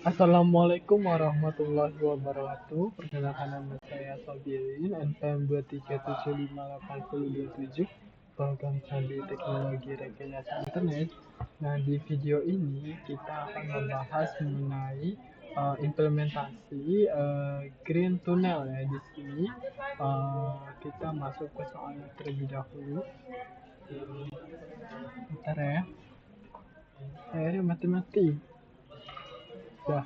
Assalamualaikum warahmatullahi wabarakatuh. Perkenalkan nama saya Sabirin, NPM 2375827, program studi teknologi rekayasa internet. Nah, di video ini kita akan membahas mengenai implementasi Green Tunnel ya. Di sini kita masuk ke soalnya terlebih dahulu. Bentar ya. Akhirnya mati-mati. Ya.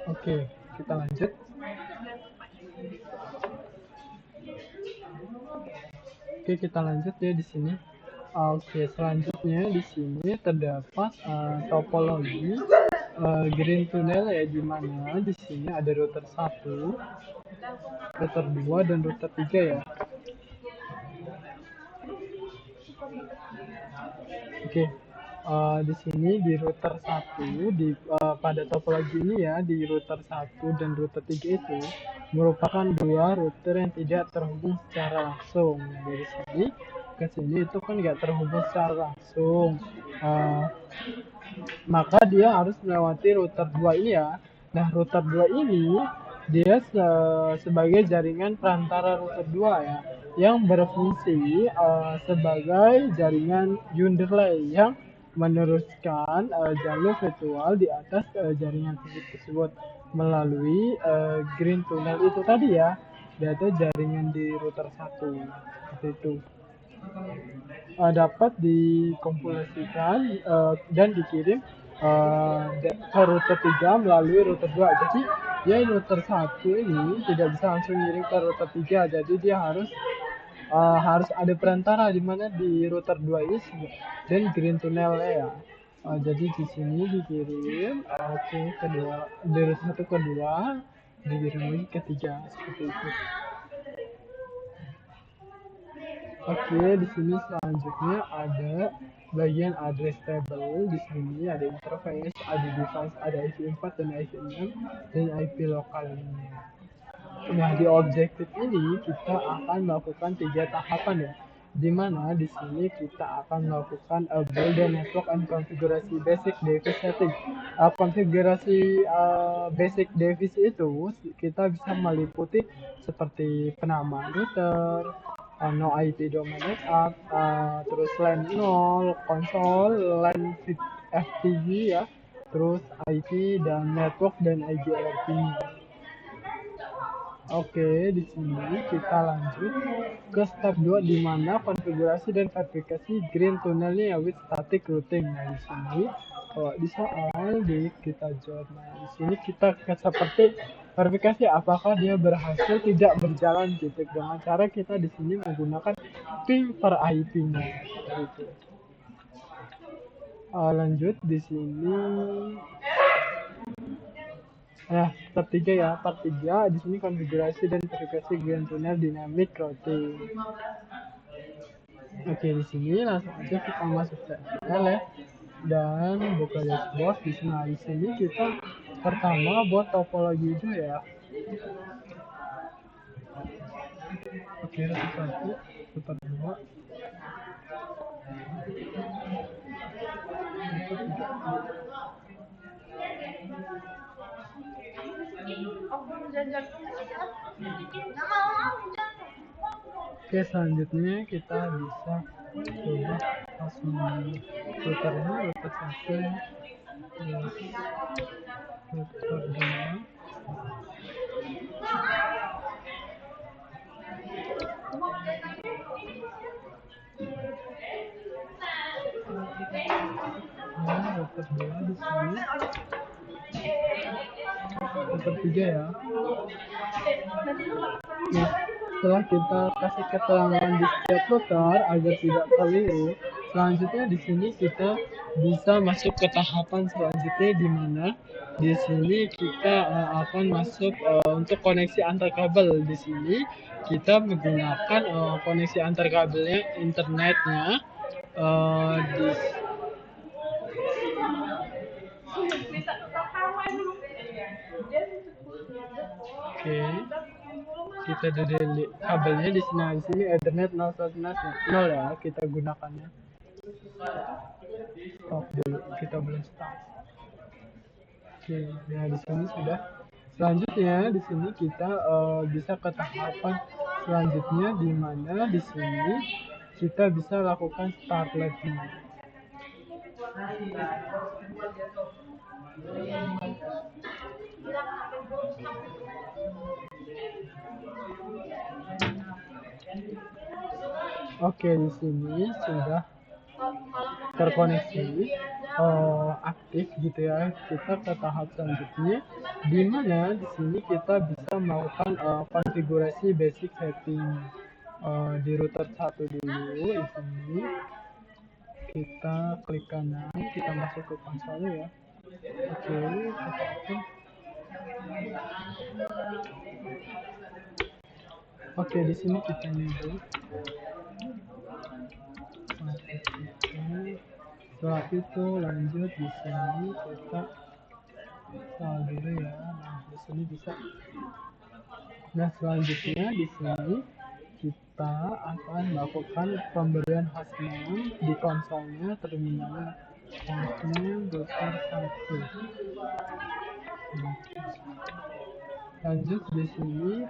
Oke, kita lanjut. Oke, kita lanjut ya di sini. Oke, selanjutnya di sini terdapat topologi Green Tunnel ya, di mana di sini ada router 1, router 2 dan router 3 ya. Oke. Di sini di router 1 pada topologi ini ya, di router 1 dan router 3 itu merupakan dua router yang tidak terhubung secara langsung. Dari sini ke sini itu kan nggak terhubung secara langsung. Maka dia harus melewati router 2 ini ya. Nah, router 2 ini dia sebagai jaringan perantara router 2 ya, yang berfungsi sebagai jaringan underlay yang meneruskan jalur virtual di atas jaringan fisik tersebut melalui green tunnel itu tadi ya, yaitu jaringan di router 1 seperti itu. Dapat dikompilasikan dan dikirim ke router 3 melalui router 2. Jadi dia router 1 ini tidak bisa langsung ngirim ke router 3, jadi dia harus ada perantara di mana di router 2 ini dan green tunnel ya. Jadi di sini dikirim kedua dari satu ke 2, dikirim lagi ke 3 seperti itu. Oke, di sini selanjutnya ada bagian address table. Di sini ada interface, ada device, ada IP4 dan IP6 dan IP lokalnya. Nah, di objektif ini kita akan melakukan 3 tahapan ya. Di mana di sini kita akan melakukan build the network and konfigurasi basic device setting. Konfigurasi basic device itu kita bisa meliputi seperti penamaan router, no IP domain network, terus LAN 0, konsol, LAN FTP ya, terus IP dan network dan IGRP. Oke, di sini kita lanjut ke step 2 di mana konfigurasi dan verifikasi green tunnelnya ya with static routing. Nah, di sini kalau di soal kita jawab. Nah, di sini kita seperti verifikasi apakah dia berhasil tidak berjalan gitu dengan cara kita di sini menggunakan ping per IP-nya gitu. Lanjut di sini. Nah, part 3 ya, part 3 di sini konfigurasi dan verifikasi green tunnel dynamic routing. Oke, di sini langsung aja kita masuk ke SQL ya, dan buka dashboard. Di sini kita pertama buat topologi itu ya. Oke, router 1, router 2, router 3. Oke, selanjutnya kita bisa coba langsung routernya, router 1, router 2. Nah, router 2 di sini, router 3 ya. Nah, setelah kita kasih keterangan di setiap router agar tidak keliru, selanjutnya di sini kita bisa masuk ke tahapan selanjutnya, di mana di sini kita akan masuk untuk koneksi antar kabel. Di sini kita menggunakan koneksi antar kabelnya internetnya di Oke, kita delete kabelnya di sini Ethernet 0 ya, kita gunakannya. Stop dulu, kita belum start. Oke, nah di sini sudah. Selanjutnya di sini kita bisa ke tahapan selanjutnya, di mana di sini kita bisa lakukan start lagi. Oke, di sini sudah terkoneksi aktif gitu ya. Kita ke tahap selanjutnya, di mana di sini kita bisa melakukan konfigurasi basic setting di router 1 dulu. Di sini kita klik kanan, kita masuk ke konsolnya ya. Oke, kita open. Oke, di sini kita nyebut. Setelah itu lanjut, di sini kita dulu ya. Nah, di sini bisa. Nah, selanjutnya di sini kita akan melakukan pemberian hostname di konsolnya, terminalnya hostname router 1. Lanjut di sini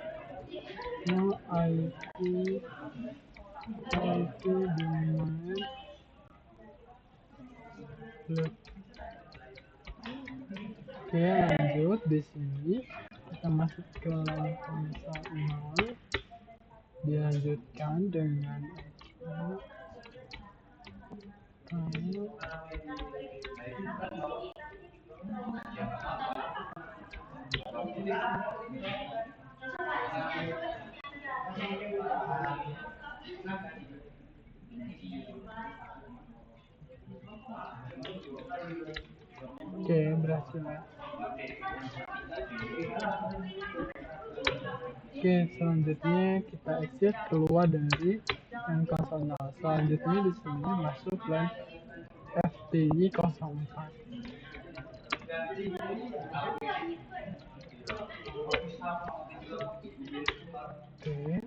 no IP domain load. Oke, lanjut di sini kita masuk ke line konsol 0, dilanjutkan dengan oke, berhasil ya. Oke, selanjutnya kita exit keluar dari line konsol 0. Selanjutnya di sini masuk line FTI 04. Oke,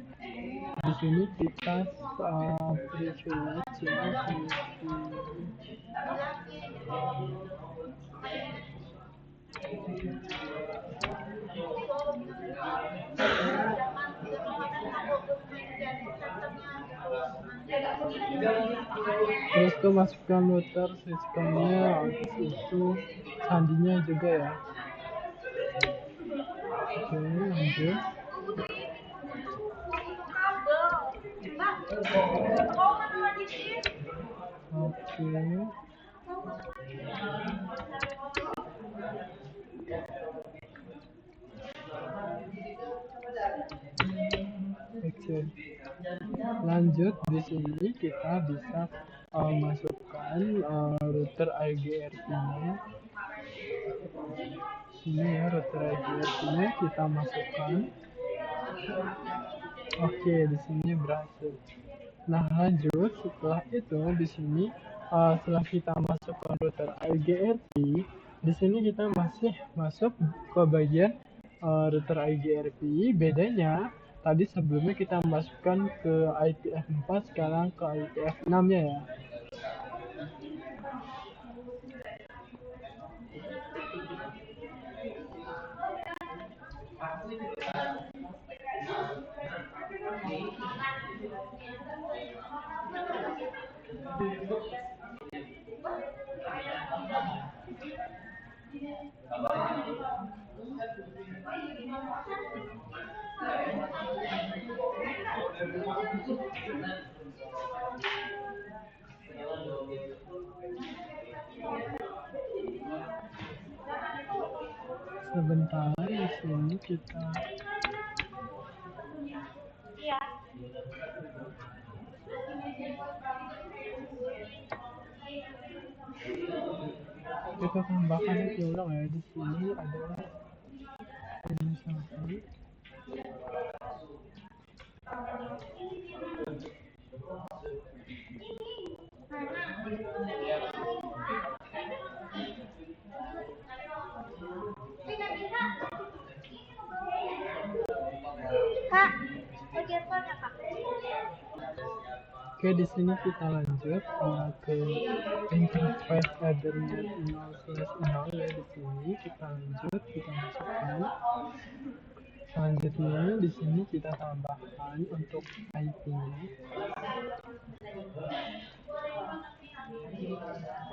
di sini kita privilege ya. Terus tuh masukkan router sistemnya, itu sandinya juga ya. Oke, lanjut. Oke. Oke. Lanjut di sini kita bisa masukkan router IGRP-nya. Ini ya router IGRP-nya kita masukkan. Oke, di sini berhasil. Nah, lanjut setelah itu di sini setelah kita masukkan router IGRP, di sini kita masih masuk ke bagian router IGRP. Bedanya tadi sebelumnya kita masukkan ke IPF4, sekarang ke IPF6 ya. Sebentar, di sini kita tambahkan lagi ulang ya. Di sini adalah ini sampai Kak, bagian mana Kak? Oke, di sini kita lanjut ke interface Ethernet 0/0 ya. Di sini kita lanjut, kita masukkan. Selanjutnya di sini kita tambahkan untuk IP-nya.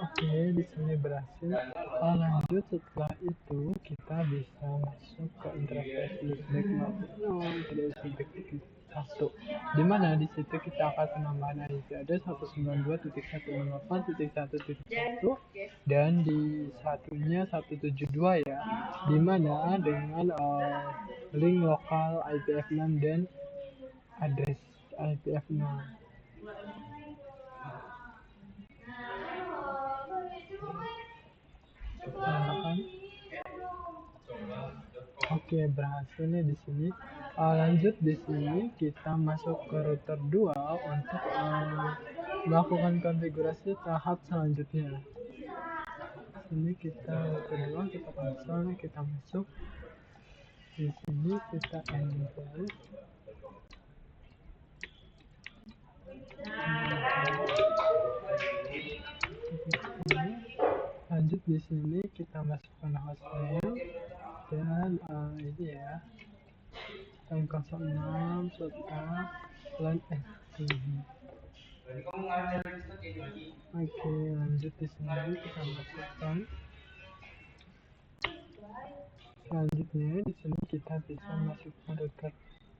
Oke, di sini berhasil. Lanjut setelah itu kita bisa masuk ke interface loopback 0.0.1, di mana di situ kita akan penambahan IP ada 192.168.1.1 dan di satunya 172 ya, di mana dengan link lokal IPv6 dan address IPv6. Tambahkan. Oke, berhasil nih di sini. Lanjut di sini kita masuk ke router 2 untuk melakukan konfigurasi tahap selanjutnya. Sini kita router 2 kita cancel, kita masuk. Di sini kita enter. Lanjut di sini kita masukkan hostname dan ini ya, 06 serta LAN FTP. Oke, lanjut di sini kita masukkan. Selanjutnya di sini kita bisa masukkan router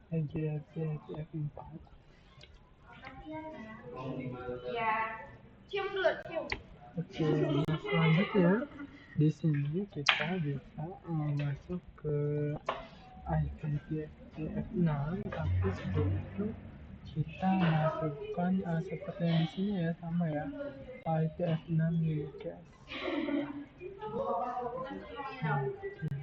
IGRP IPv4. Oke, nah selanjutnya di sini kita bisa masuk ke IPv6, tapi sebelum itu kita masukkan seperti yang di sini ya, sama ya, IPv6 unicast. Oke, lanjut di sini.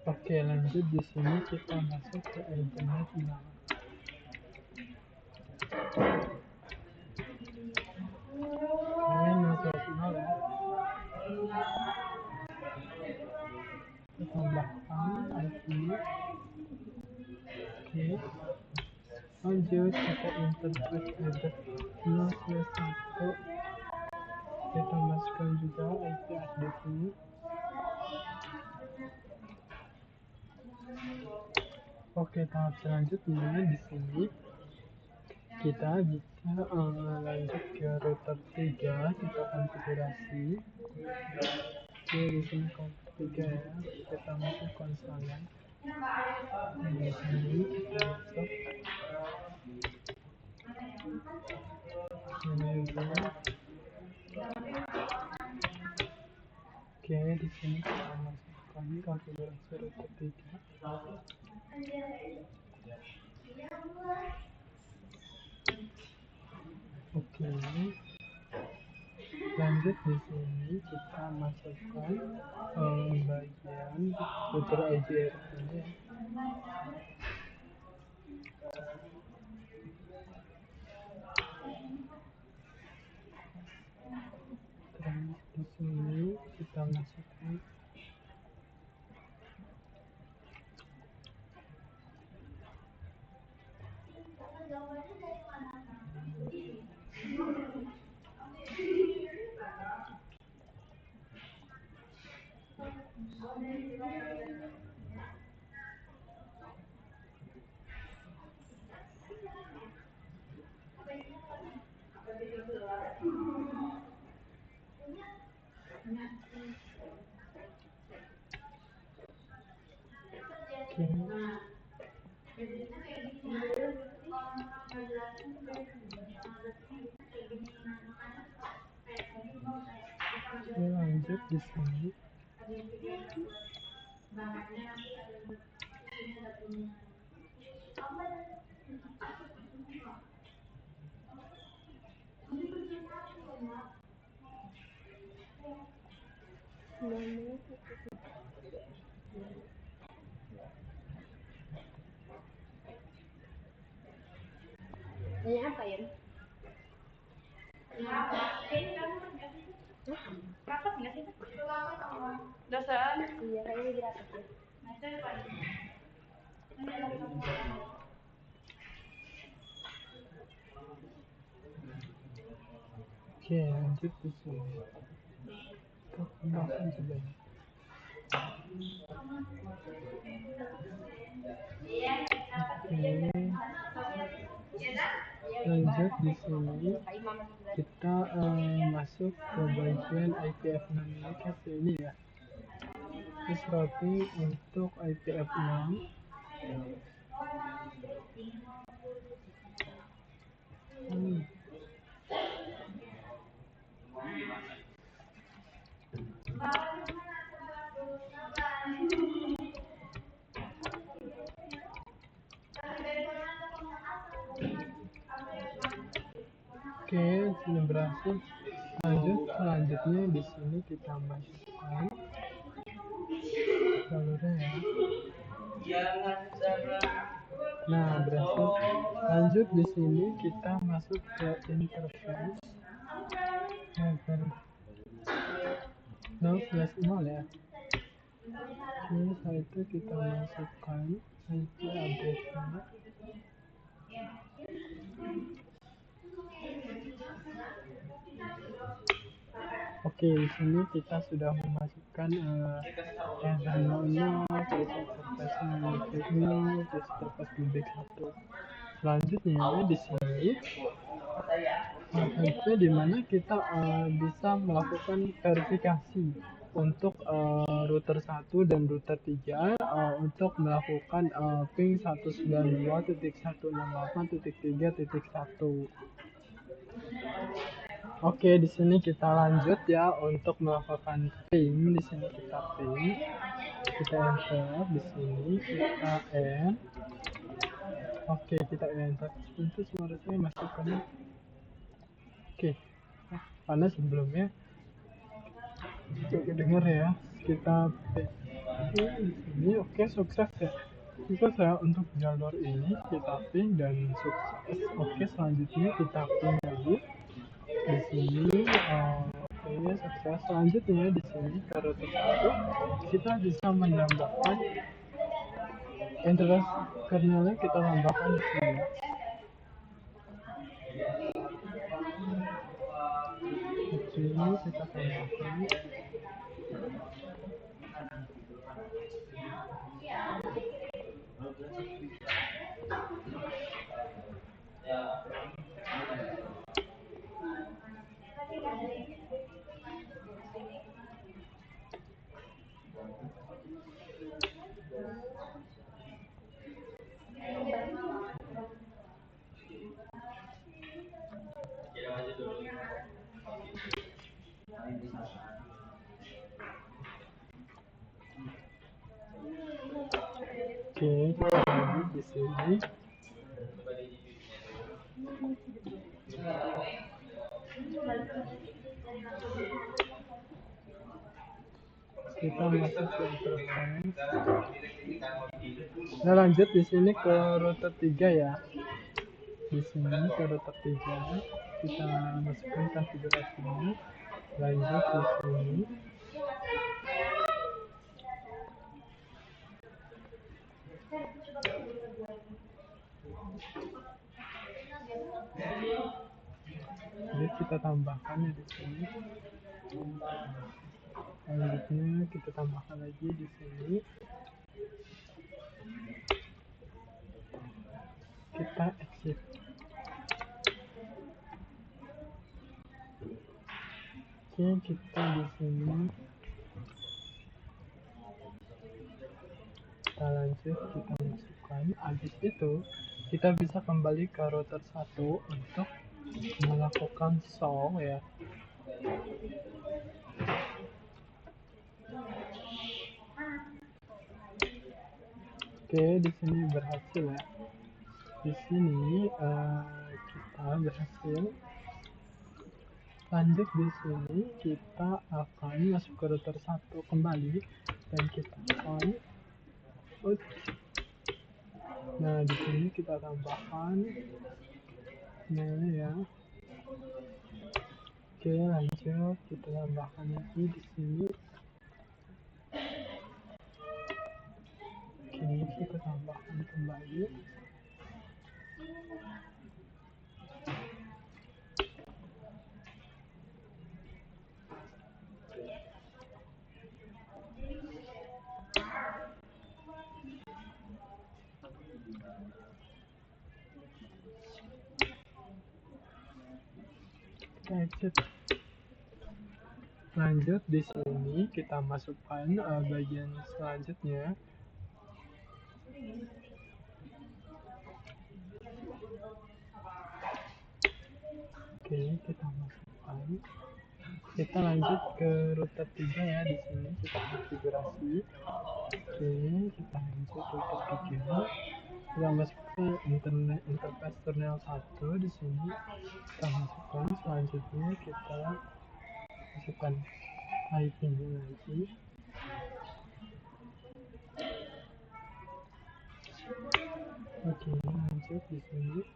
Oke, lanjut di sini kita masuk ke internet now. Ini masuk nol ya. Kita tambahkan IP. Oke. Lanjut kita interface address 0/1. Kita masukkan juga IP address ini. Oke, tahap selanjutnya di sini kita bisa lanjut ke router 3, kita konfigurasi. Oke, di sini router 3 ya, kita masuk konsolnya. Di sini kita masuk. Oke, di sini kita masukkan konfigurasi router 3. Oke, lanjut di sini kita masukkan bagian router IGRP ini. Terus di sini kita masukkan lanjut di sini. Ini apa ya? Iya, kayaknya gratis ya. Oke, lanjut di sini. Kita tambahkan sebanyak. Oke, lanjut di sini kita masuk ke bagian IPF6 ini kasih ini ya. Terus routing untuk IPF6. Oke, sudah berhasil. Lanjut, selanjutnya di sini kita masukkan jalurnya ya. Nah, berhasil. Lanjut di sini kita masuk ke interface. No slash 0 ya. Oke, setelah itu kita masukkan IP addressnya. Oke, di sini kita sudah memasukkan yang 00, terus interface 0, terus interface lebih 1. Selanjutnya di sini itu dimana kita bisa melakukan verifikasi untuk router 1 dan router 3 untuk melakukan ping 192.168.3.1. Oke, di sini kita lanjut ya untuk melakukan ping. Di sini kita ping, kita enter. Di sini kita end. Oke, kita enter. Itu suara saya masuk kan? Oke, karena sebelumnya coba dengar ya. Kita ping di sini. Oke, sukses ya. Sukses ya untuk jalur ini kita ping dan sukses. Oke, selanjutnya kita ping lagi. Di sini oke, sukses. Selanjutnya di sini ke router 1 kita bisa menambahkan interface kernelnya, kita tambahkan di sini ya. Oke, kita tambahkan. Oke, kita lanjut di sini. Kita masuk ke interface. Nah, lanjut di sini ke router 3 ya. Di sini ke router 3 kita masukkan konfigurasinya. Lanjut di sini. Jadi kita tambahkan ya di sini. Selanjutnya kita tambahkan lagi di sini. Kita exit. Oke, kita di sini. Kita lanjut, kita masukkan. Habis itu kita bisa kembali ke router 1 untuk melakukan show ya. Oke, di sini berhasil ya. Di sini kita berhasil. Lanjut di sini kita akan masuk ke router 1 kembali dan kita akan nah di sini kita tambahkan ya. Oke, lanjut kita tambahkan lagi di sini. Oke, kita tambahkan kembali. Kita exit. Lanjut di sini kita masukkan bagian selanjutnya. Oke, kita masukkan. Kita lanjut ke router 3 ya, di sini kita konfigurasi. Oke, kita lanjut router 3. Kita masuk ke internet interface terminal 1 di sini. Kita masukkan, selanjutnya kita masukkan IP-nya lagi. Oke, lanjut di sini.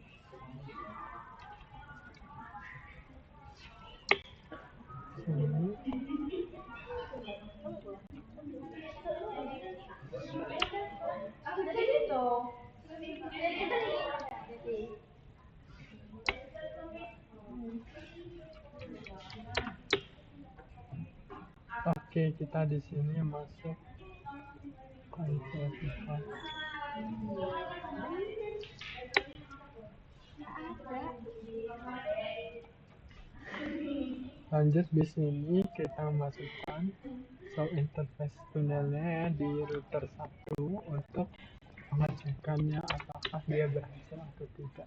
Oke, kita di sini masuk konfigurasi. Lanjut di sini kita masukkan show interface tunnelnya ya, di router 1 untuk mengecekkannya apakah dia berhasil atau tidak.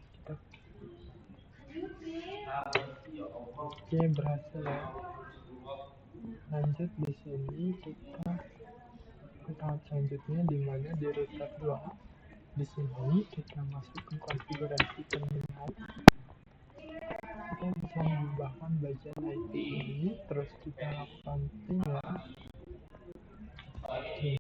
Oke, berhasil ya. Lanjut di sini kita ke tahap selanjutnya, di mana di router 2. Di sini kita masukkan konfigurasi terminal. Kita bisa menambahkan bagian IP ini, terus kita lakukan ping ya. Oke.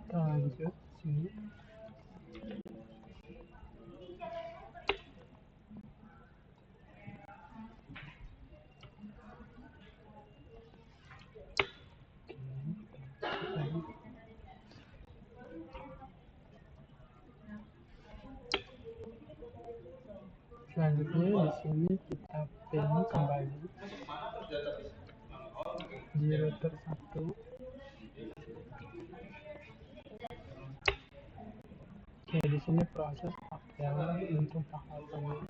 Kita lanjut sini. Selanjutnya di sini kita ping kembali di router 1. Oke, di sini proses upload untuk tahapannya.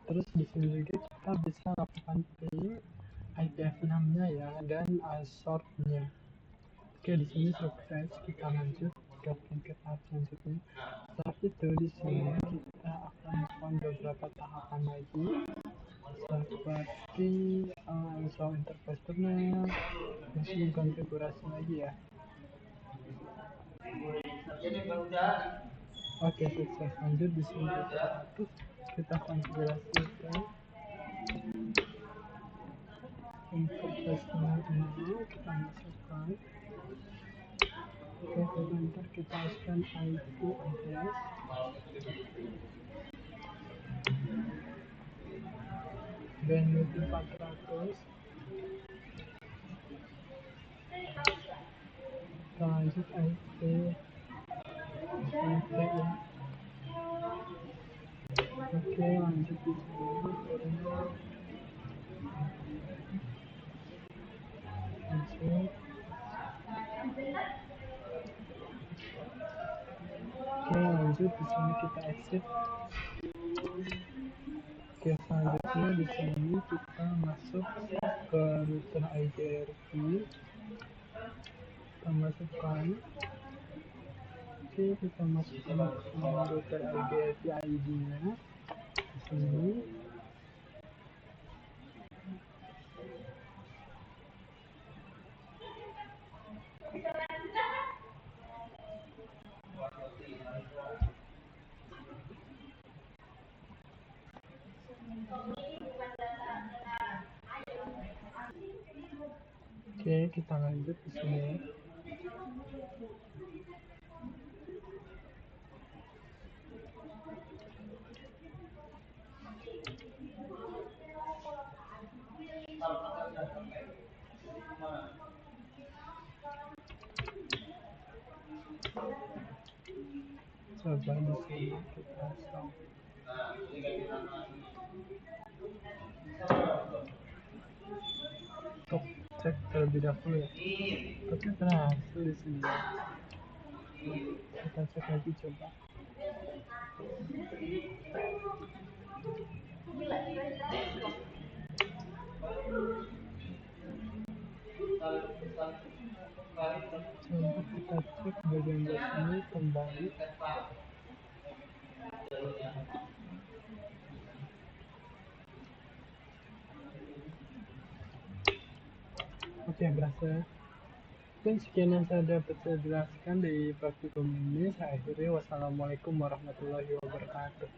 Terus di sini juga kita bisa lakukan ping IPv6-nya ya, dan short-nya. Oke, di sini sukses. Kita lanjut ke tahap selanjutnya. Setelah itu di sini kita akan melakukan beberapa tahapan lagi, seperti install interface terminal, masih konfigurasi lagi ya. Oke, sukses. Lanjut di sini kita konfigurasikan interface terminal, kita masukkan. Oke, sebentar kita scan IP address. Bandwidth 400. Kita lanjut IP ya. Oke, lanjut di sini terminal. Lanjut. Oke, lanjut di sini kita exit. Oke, selanjutnya di sini kita masuk ke router IGRP. Kita masukkan. Oke, kita masukkan ke router IGRP ID-nya di sini. Oke, kita lanjut di sini. Coba di sini kita stop. Untuk cek terlebih dahulu ya. Tapi berhasil di sini. Kita cek lagi coba. Coba kita cek bagian sini kembali. Oke, berhasil. Dan sekian yang saya dapat saya jelaskan di praktikum ini. Saya akhiri. Wassalamualaikum warahmatullahi wabarakatuh.